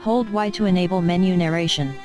Hold Y to enable menu narration.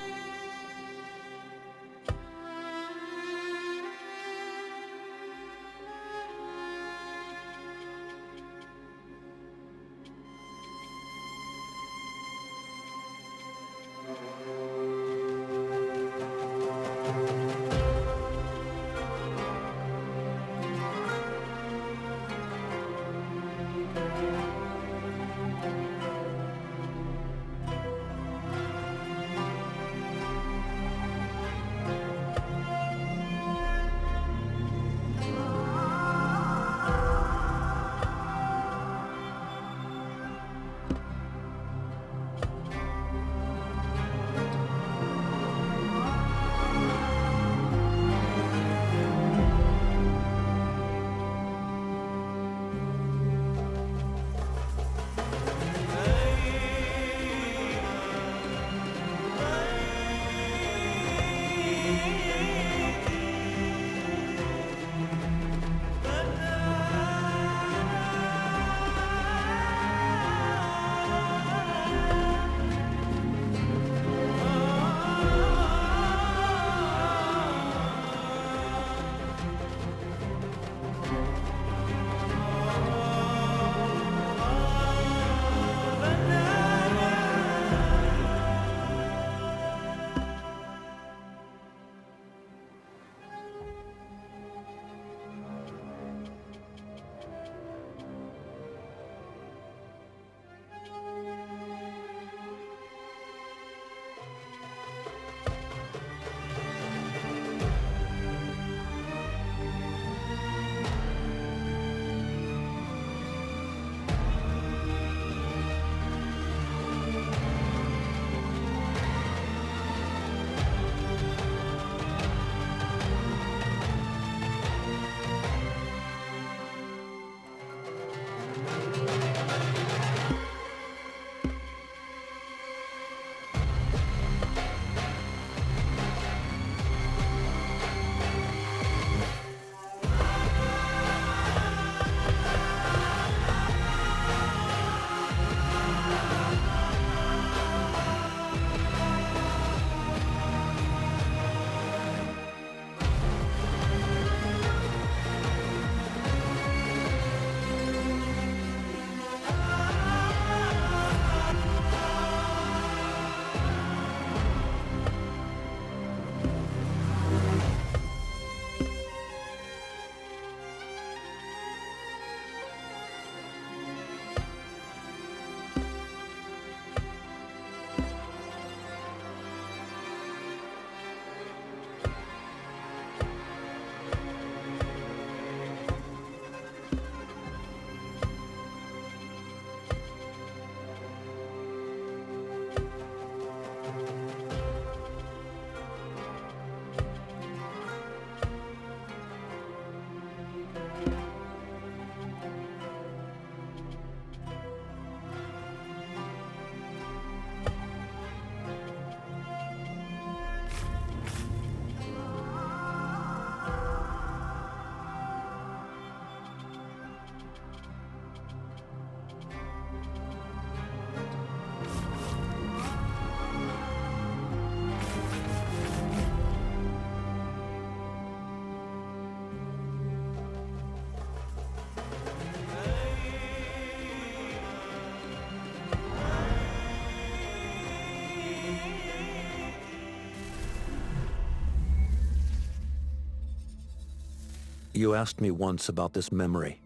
You asked me once about this memory.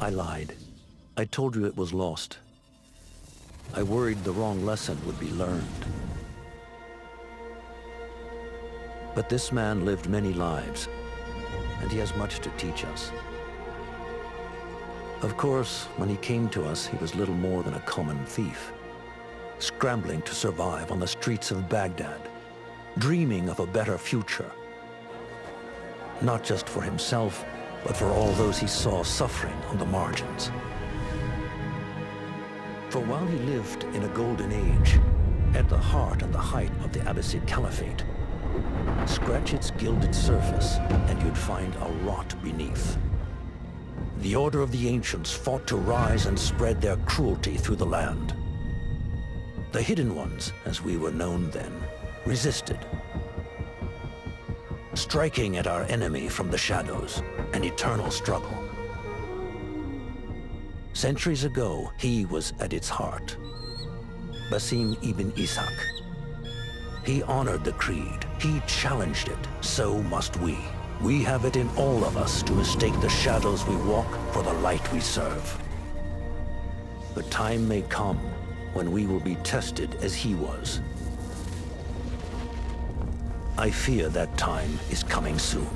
I lied. I told you it was lost. I worried the wrong lesson would be learned. But this man lived many lives, and he has much to teach us. Of course, when he came to us, he was little more than a common thief, scrambling to survive on the streets of Baghdad, dreaming of a better future. Not just for himself, but for all those he saw suffering on the margins. For while he lived in a golden age, At the heart and the height of the Abbasid Caliphate, scratch its gilded surface and you'd find a rot beneath. The Order of the Ancients fought to rise and spread their cruelty through the land. The Hidden Ones, as we were known then, resisted, striking at our enemy from the shadows, an eternal struggle. Centuries ago, he was at its heart, Basim ibn Ishaq. He honored the creed, he challenged it, so must we. We have it in all of us to mistake the shadows we walk for the light we serve. The time may come when we will be tested as he was. I fear that time is coming soon.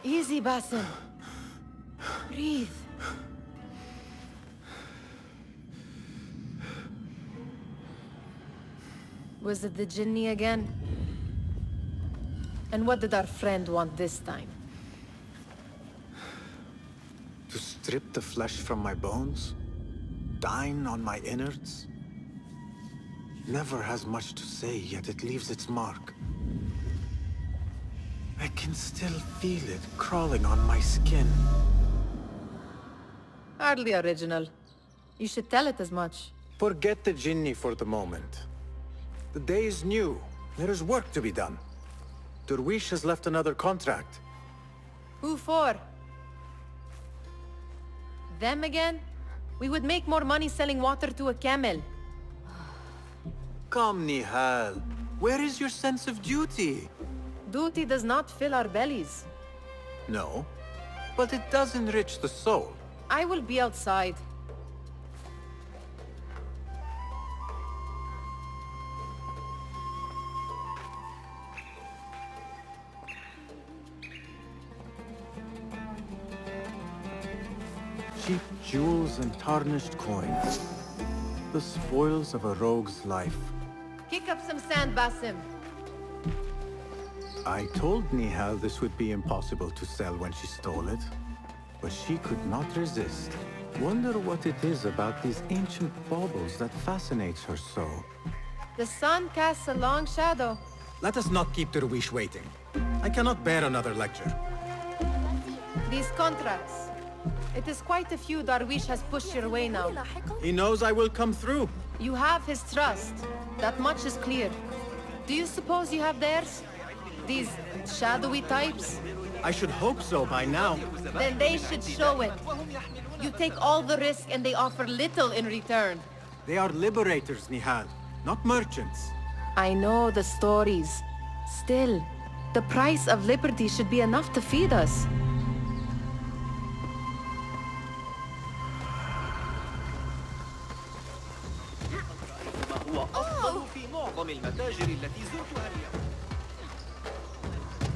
Easy, Basim. Breathe. Was it the Jinni again? And what did our friend want this time? To strip the flesh from my bones? Dine on my innards? Never has much to say, yet it leaves its mark. I can still feel it crawling on my skin. Hardly original. You should tell it as much. Forget the Jinni for the moment. The day is new. There is work to be done. Derwish has left another contract. Who for? Them again? We would make more money selling water to a camel. Come, Nihal. Where is your sense of duty? Duty does not fill our bellies. No, but it does enrich the soul. I will be outside. Cheap jewels and tarnished coins. The spoils of a rogue's life. Kick up some sand, Basim. I told Nihal this would be impossible to sell when she stole it, but she could not resist. Wonder what it is about these ancient baubles that fascinates her so. The sun casts a long shadow. Let us not keep Derwish waiting. I cannot bear another lecture. These contracts. It is quite a few Darwish has pushed your way now. He knows I will come through. You have his trust. That much is clear. Do you suppose you have theirs? These shadowy types? I should hope so by now. Then they should show it. You take all the risk and they offer little in return. They are liberators, Nihal, not merchants. I know the stories. Still, the price of liberty should be enough to feed us. هو أفضل في معظم المتاجر التي زرتها اليوم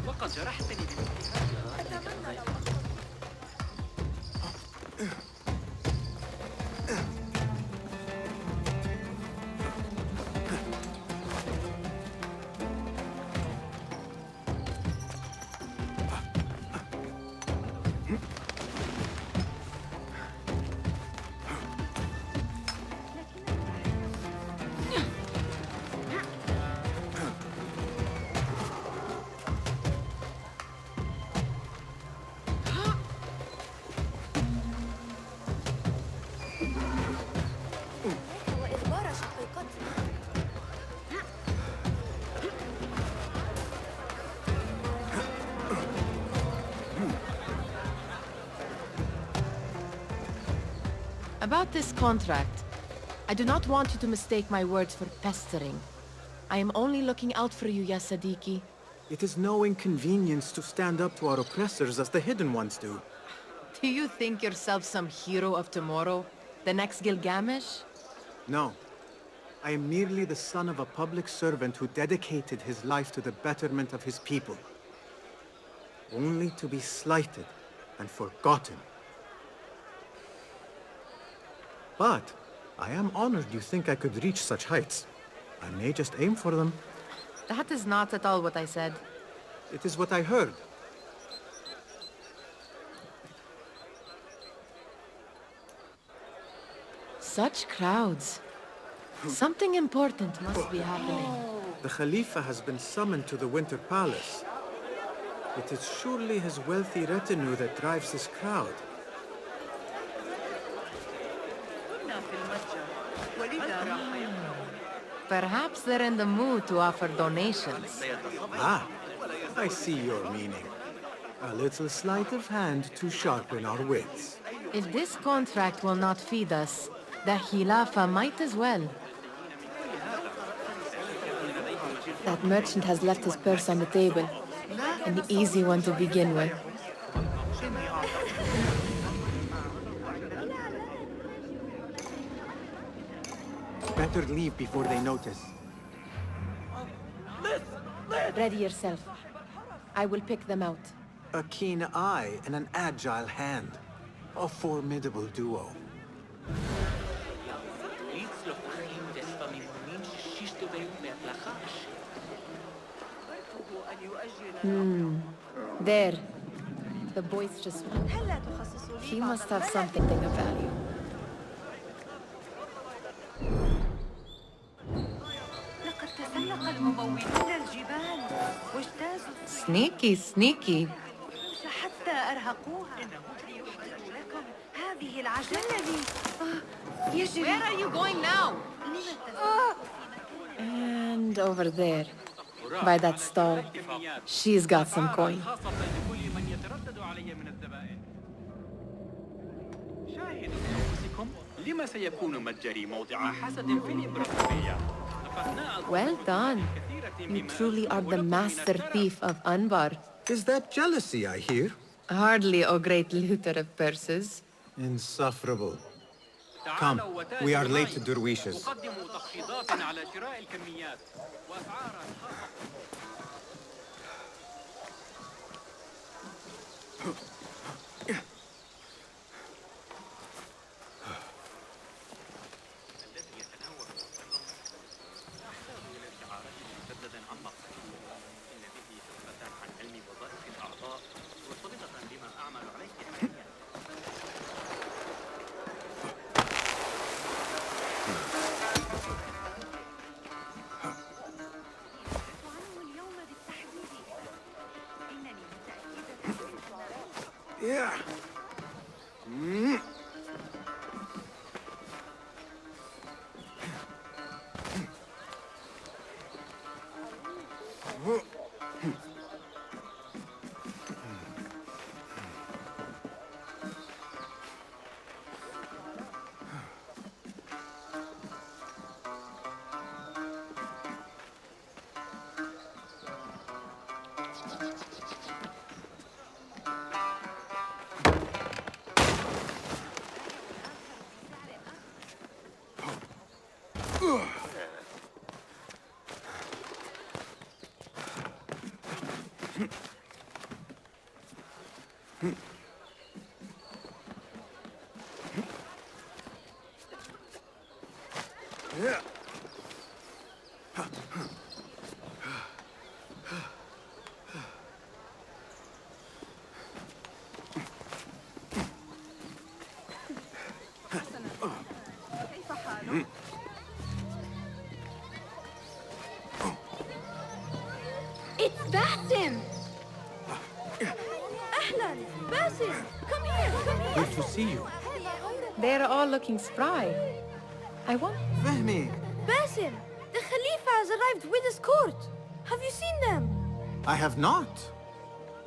وقد جرحتني بمثلها. About this contract, I do not want you to mistake my words for pestering. I am only looking out for you, ya Sadiki. It is no inconvenience to stand up to our oppressors as the Hidden Ones do. Do you think yourself some hero of tomorrow? The next Gilgamesh? No. I am merely the son of a public servant who dedicated his life to the betterment of his people. Only to be slighted and forgotten. But I am honored you think I could reach such heights. I may just aim for them. That is not at all what I said. It is what I heard. Such crowds. Something important must be happening. The Khalifa has been summoned to the Winter Palace. It is surely his wealthy retinue that drives this crowd. Perhaps they're in the mood to offer donations. Ah, I see your meaning. A little sleight of hand to sharpen our wits. If this contract will not feed us, the Khilafa might as well. That merchant has left his purse on the table. An easy one to begin with. Better leave before they notice. Ready yourself. I will pick them out. A keen eye and an agile hand. A formidable duo. There. The boisterous one. He must have something of value. لقد تسلق المموتون الجبال واجتازوا Sneaky, sneaky. حتى أرهقوها. ليحضروا لكم هذه العجلة. يجب. Where are you going now? And over there, by that stall, she's got some coin. لما سيكون متجري موضع حسد في الإمبراطورية؟ Well done. You truly are the master thief of Anbar. Is that jealousy I hear? Hardly, O great looter of purses. Insufferable. Come, we are late to Derwishes. أقدم تخفيضات على شراء الكميات وأسعارا خاصة. Yeah. It's Basim! أهلاً! Basim! Come here! Come here! Good to see you. They're all looking spry. I want... Fehmi, Basim, the Khalifa has arrived with his court. Have you seen them? I have not.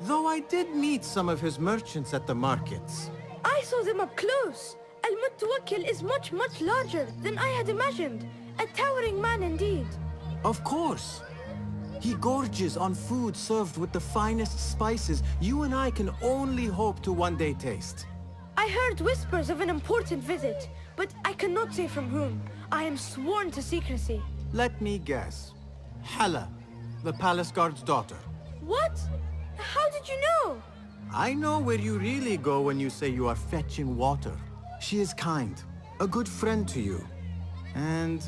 Though I did meet some of his merchants at the markets. I saw them up close. Al-Mutawakkil is much, much larger than I had imagined. A towering man indeed. Of course. He gorges on food served with the finest spices you and I can only hope to one day taste. I heard whispers of an important visit, but I cannot say from whom. I am sworn to secrecy. Let me guess. Hala, the palace guard's daughter. What? How did you know? I know where you really go when you say you are fetching water. She is kind, a good friend to you. And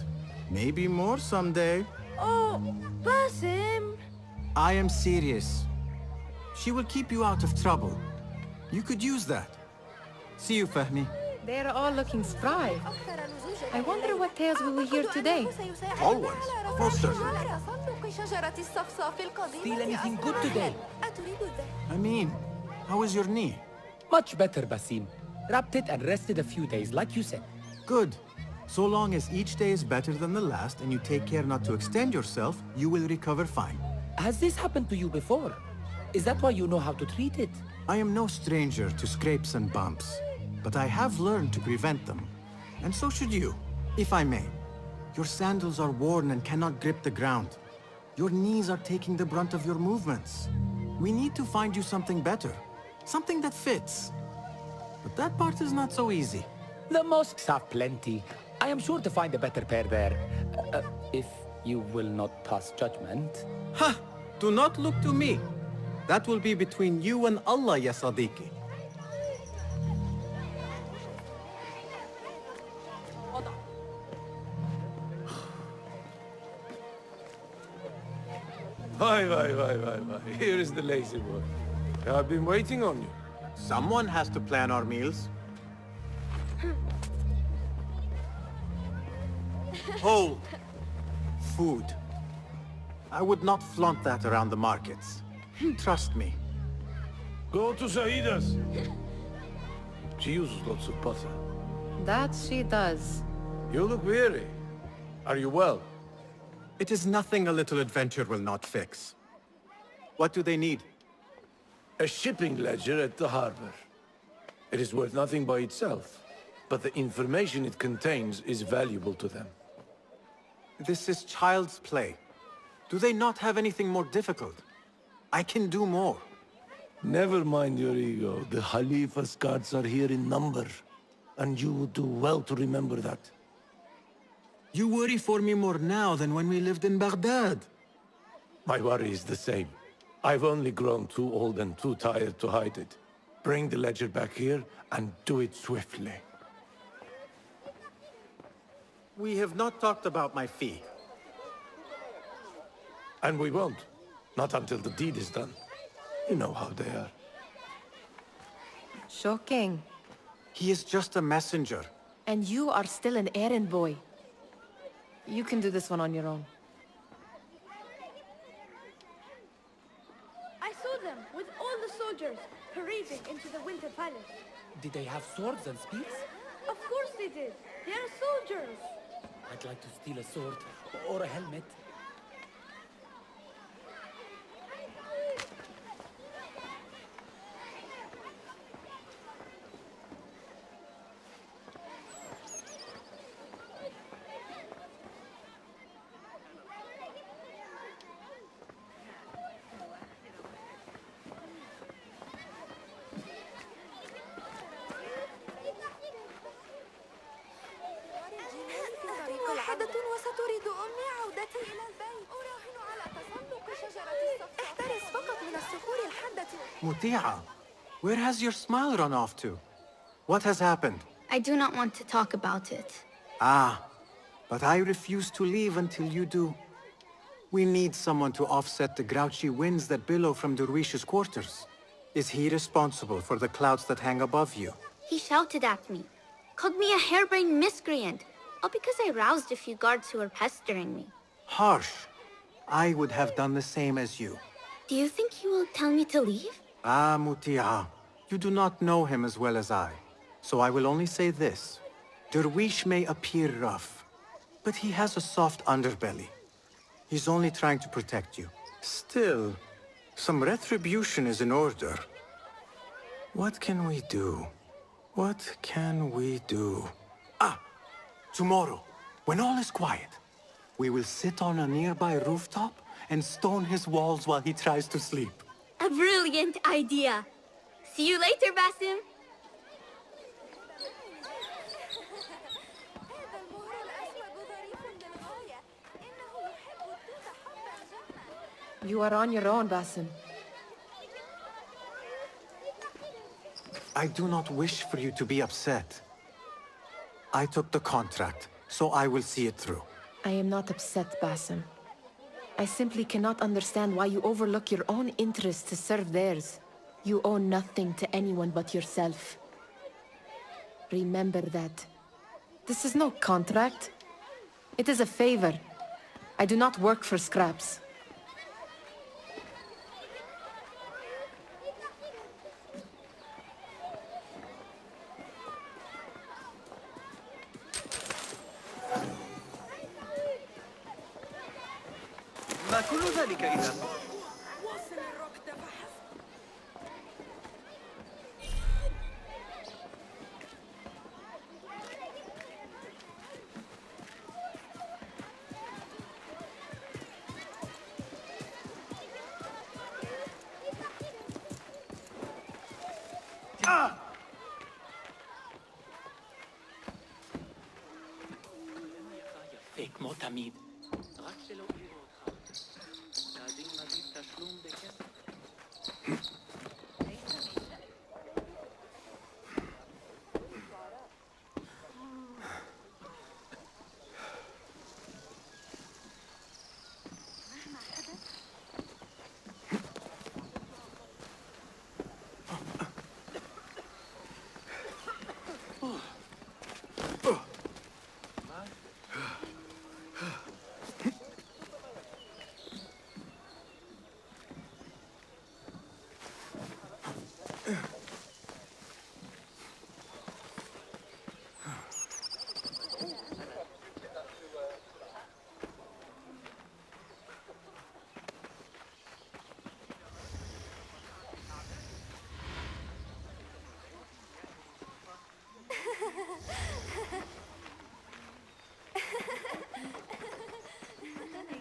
maybe more someday. Oh, Basim. I am serious. She will keep you out of trouble. You could use that. See you, Fahmi. They're all looking spry. I wonder what tales we will hear today. All ones, most certainly. Feel anything good today? I mean, how is your knee? Much better, Basim. Wrapped it and rested a few days, like you said. Good. So long as each day is better than the last and you take care not to extend yourself, you will recover fine. Has this happened to you before? Is that why you know how to treat it? I am no stranger to scrapes and bumps, but I have learned to prevent them. And so should you, if I may. Your sandals are worn and cannot grip the ground. Your knees are taking the brunt of your movements. We need to find you something better, something that fits. But that part is not so easy. The mosques have plenty. I am sure to find a better pair there. If you will not pass judgment. Ha! Do not look to me. That will be between you and Allah, ya Sadiqi. Why. Here is the lazy boy. I've been waiting on you. Someone has to plan our meals. Hold. Food. I would not flaunt that around the markets. Trust me. Go to Saida's. She uses lots of butter. That she does. You look weary. Are you well? It is nothing a little adventure will not fix. What do they need? A shipping ledger at the harbor. It is worth nothing by itself, but the information it contains is valuable to them. This is child's play. Do they not have anything more difficult? I can do more. Never mind your ego. The Khalifa's guards are here in number, and you would do well to remember that. You worry for me more now than when we lived in Baghdad. My worry is the same. I've only grown too old and too tired to hide it. Bring the ledger back here, and do it swiftly. We have not talked about my fee. And we won't. Not until the deed is done. You know how they are. Shocking. He is just a messenger. And you are still an errand boy. You can do this one on your own. I saw them with all the soldiers parading into the Winter Palace. Did they have swords and spears? Of course they did. They are soldiers. I'd like to steal a sword or a helmet. واحدة وستريد أمي عودتي إلى البيت. أراهن على تسلق شجرة الصفصاف. احترس فقط من الصخور الحادة. Muti'a, where has your smile run off to? What has happened? I do not want to talk about it. Ah, but I refuse to leave until you do. We need someone to offset the grouchy winds that billow from Derwish's quarters. Is he responsible for the clouds that hang above you? He shouted at me, called me a harebrained miscreant, all because I roused a few guards who were pestering me. Harsh. I would have done the same as you. Do you think he will tell me to leave? Ah, Muti'a, you do not know him as well as I. So I will only say this. Derwish may appear rough, But he has a soft underbelly. He's only trying to protect you. Still, some retribution is in order. What can we do? What can we do? Ah! Tomorrow, when all is quiet, we will sit on a nearby rooftop and stone his walls while he tries to sleep. A brilliant idea. See you later, Basim. هذا المهر الأسود ظريف للغاية. إنه يحب التوت حبا جما. You are on your own, Basim. I do not wish for you to be upset. I took the contract, so I will see it through. I am not upset, Basim. I simply cannot understand why you overlook your own interests to serve theirs. You owe nothing to anyone but yourself. Remember that. This is no contract. It is a favor. I do not work for scraps. ما كل ذلك إذا؟ واصل الركض فحسب. فيك معتمد.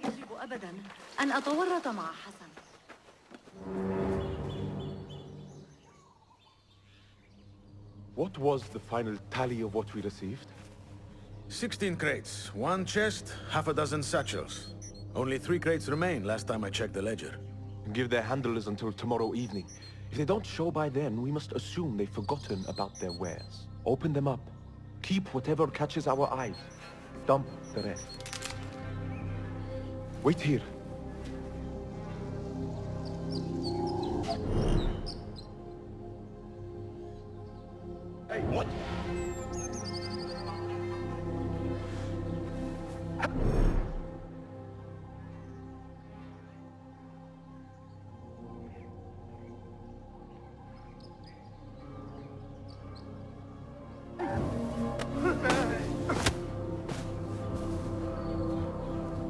يجب أبداً أن أتورط مع حسن. What was the final tally of what we received? 16 crates, 1 chest, half a dozen satchels. Only 3 crates remain last time I checked the ledger. Give their handlers until tomorrow evening. If they don't show by then, we must assume they've forgotten about their wares. Open them up. Keep whatever catches our eyes. Dump the rest. Wait here. Hey, what?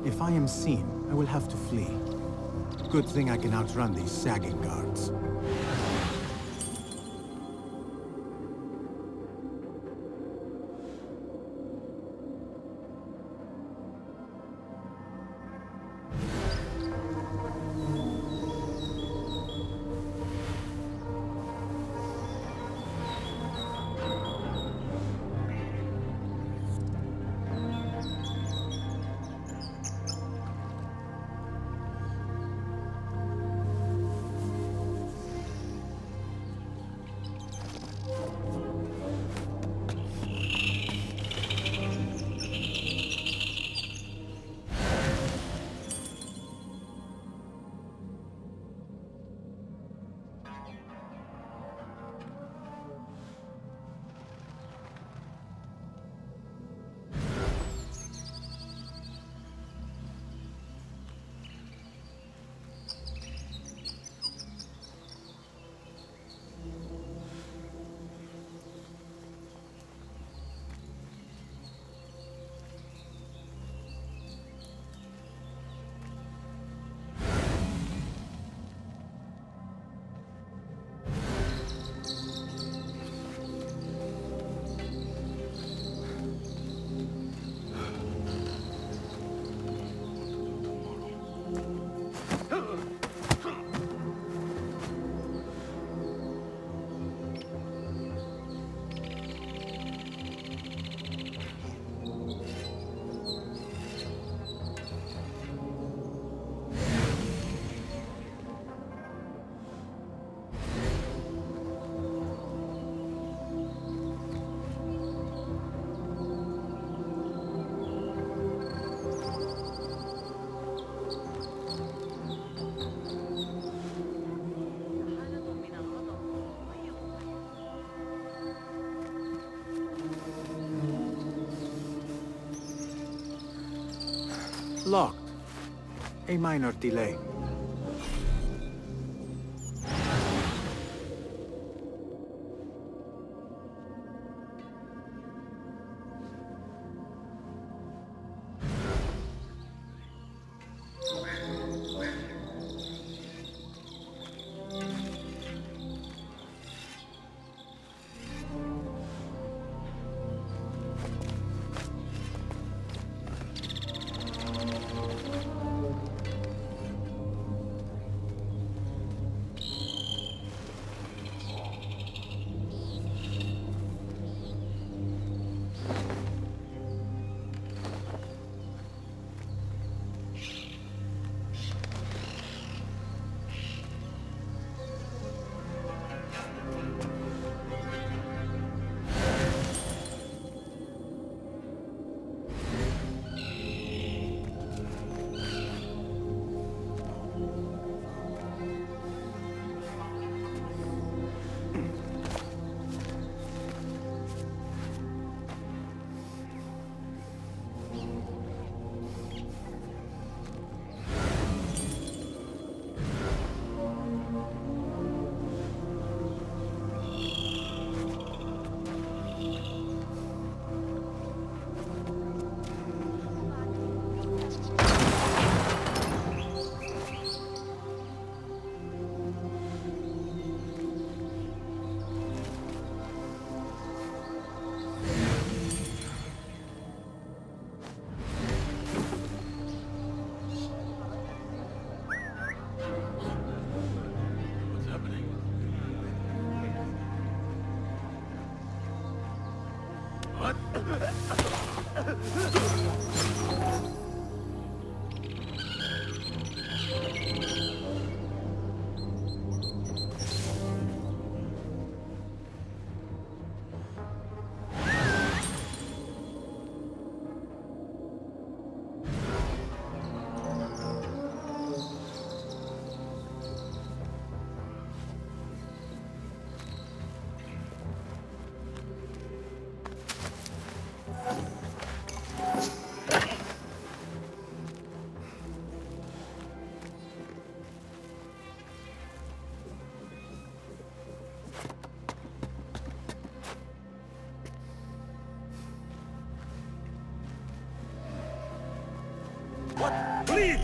If I am seen, I will have to flee. Good thing I can outrun these sagging guards. Locked. A minor delay. Bleed!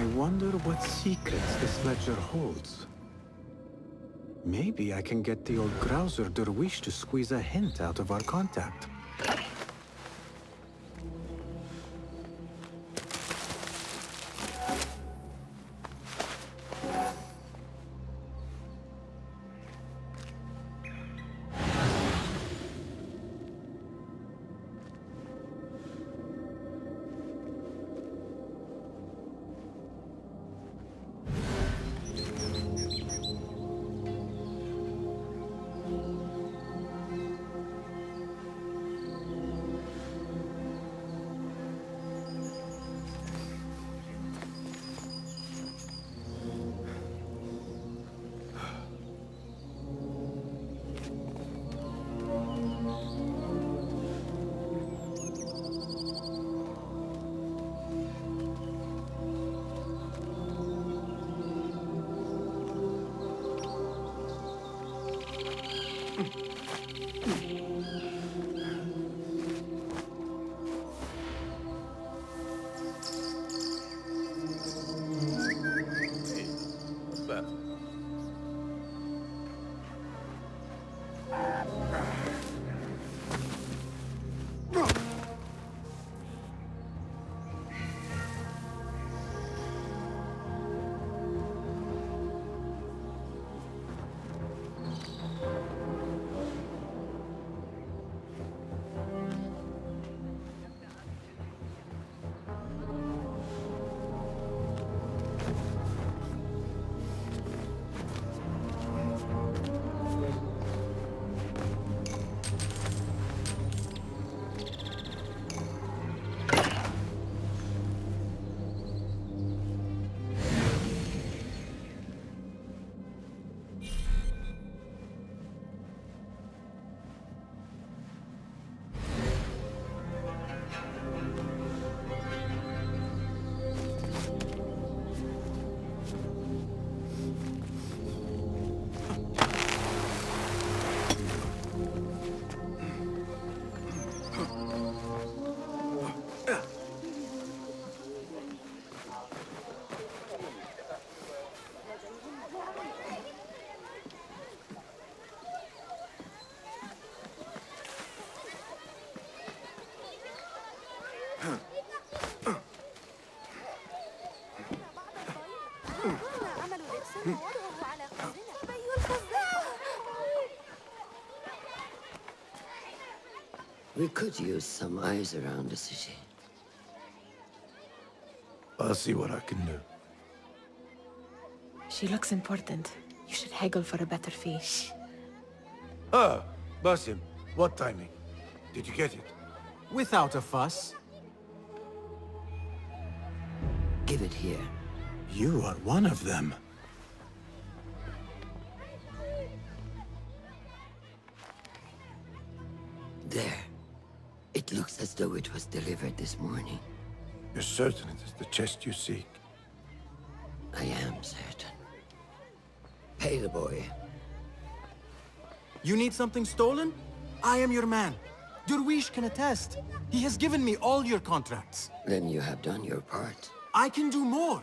I wonder what secrets this ledger holds. Maybe I can get the old Grouser Derwish to squeeze a hint out of our contact. عملوا لبسا ووضعوه على خزنة صبي الخزان. We could use some eyes around the city. I'll see what I can do. She looks important. You should haggle for a better fee. Ah, Basim, what timing? Did you get it? Without a fuss. Give it here. You are one of them. There. It looks as though it was delivered this morning. You're certain it is the chest you seek? I am certain. Pay the boy. You need something stolen? I am your man. Durwish can attest. He has given me all your contracts. Then you have done your part. I can do more.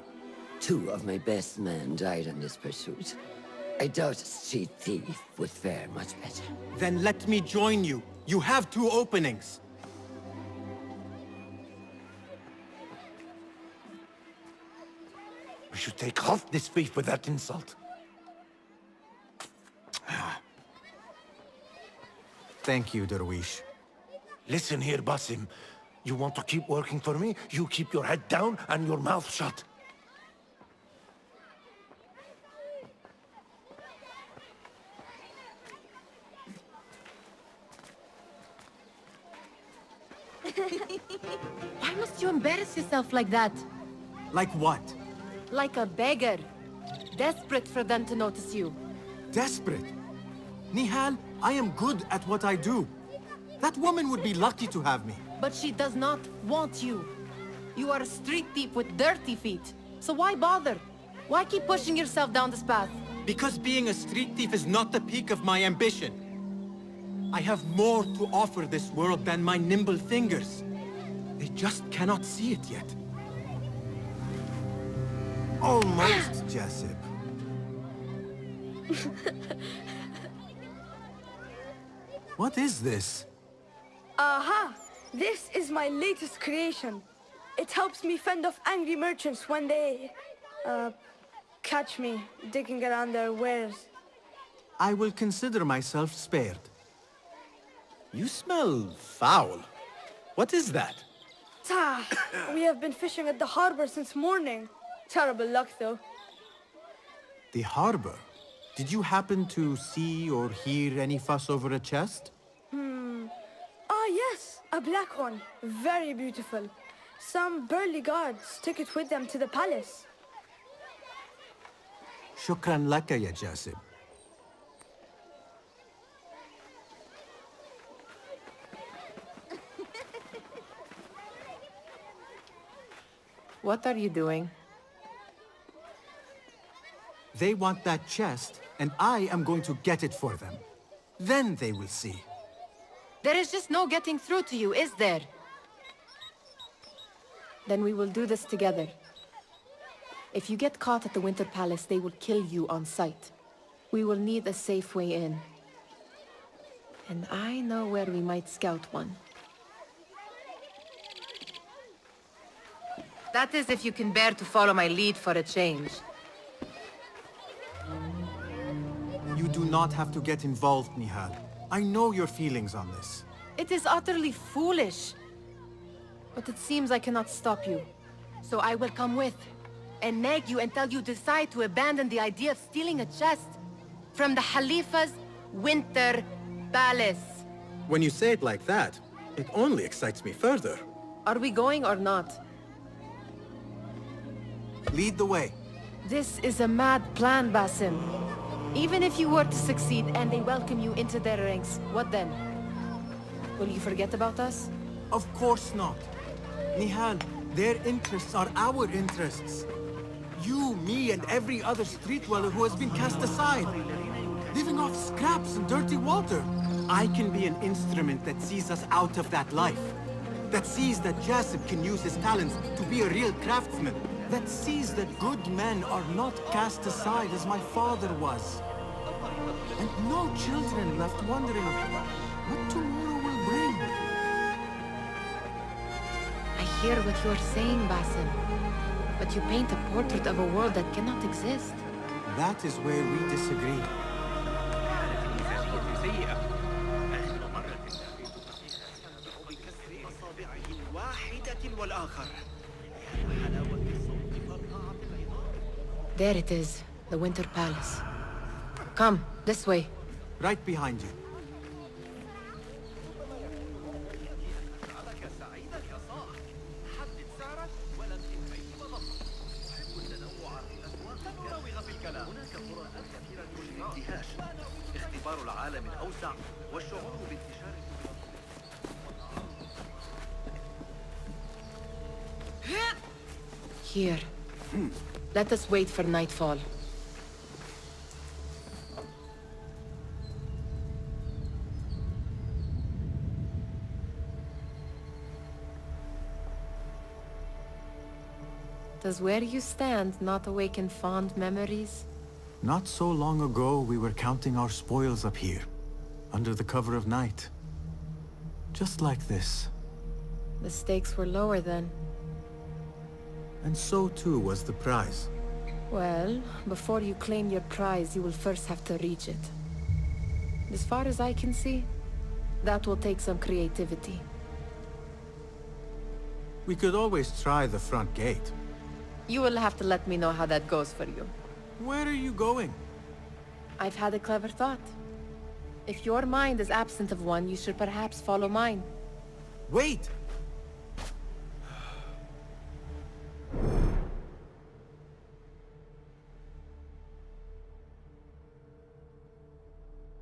2 of my best men died in this pursuit. I doubt a street thief would fare much better. Then let me join you. You have 2 openings. We should take off this thief with that insult. Thank you, Durwish. Listen here, Basim. You want to keep working for me? You keep your head down and your mouth shut. Why must you embarrass yourself like that? Like what? Like a beggar. Desperate for them to notice you. Desperate? Nihal, I am good at what I do. That woman would be lucky to have me. But she does not want you. You are a street thief with dirty feet. So why bother? Why keep pushing yourself down this path? Because being a street thief is not the peak of my ambition. I have more to offer this world than my nimble fingers. They just cannot see it yet. Almost, Jasip. What is this? Aha! This is my latest creation. It helps me fend off angry merchants when they, catch me digging around their wares. I will consider myself spared. You smell foul. What is that? Tah! We have been fishing at the harbor since morning. Terrible luck, though. The harbor? Did you happen to see or hear any fuss over a chest? Ah, yes, a black one. Very beautiful. Some burly guards took it with them to the palace. Shukran laka, ya Jasib. What are you doing? They want that chest, and I am going to get it for them. Then they will see. There is just no getting through to you, is there? Then we will do this together. If you get caught at the Winter Palace, they will kill you on sight. We will need a safe way in. And I know where we might scout one. That is if you can bear to follow my lead for a change. You do not have to get involved, Nihal. I know your feelings on this. It is utterly foolish. But it seems I cannot stop you. So I will come with, and nag you until you decide to abandon the idea of stealing a chest from the Khalifa's Winter Palace. When you say it like that, it only excites me further. Are we going or not? Lead the way. This is a mad plan, Basim. Even if you were to succeed and they welcome you into their ranks, what then? Will you forget about us? Of course not. Nihal, their interests are our interests. You, me, and every other street dweller who has been cast aside. Living off scraps and dirty water. I can be an instrument that sees us out of that life. That sees that Jasip can use his talents to be a real craftsman. That sees that good men are not cast aside as my father was. And no children left wondering what tomorrow will bring. I hear what you're saying, Basim. But but you paint a portrait of a world that cannot exist. That is where we disagree. There it is, the Winter Palace. Come, this way. Right behind you. Here. Let us wait for nightfall. Does where you stand not awaken fond memories? Not so long ago, we were counting our spoils up here, under the cover of night. Just like this. The stakes were lower then. And so too was the prize. Well, before you claim your prize, you will first have to reach it. As far as I can see, that will take some creativity. We could always try the front gate. You will have to let me know how that goes for you. Where are you going? I've had a clever thought. If your mind is absent of one, you should perhaps follow mine. Wait!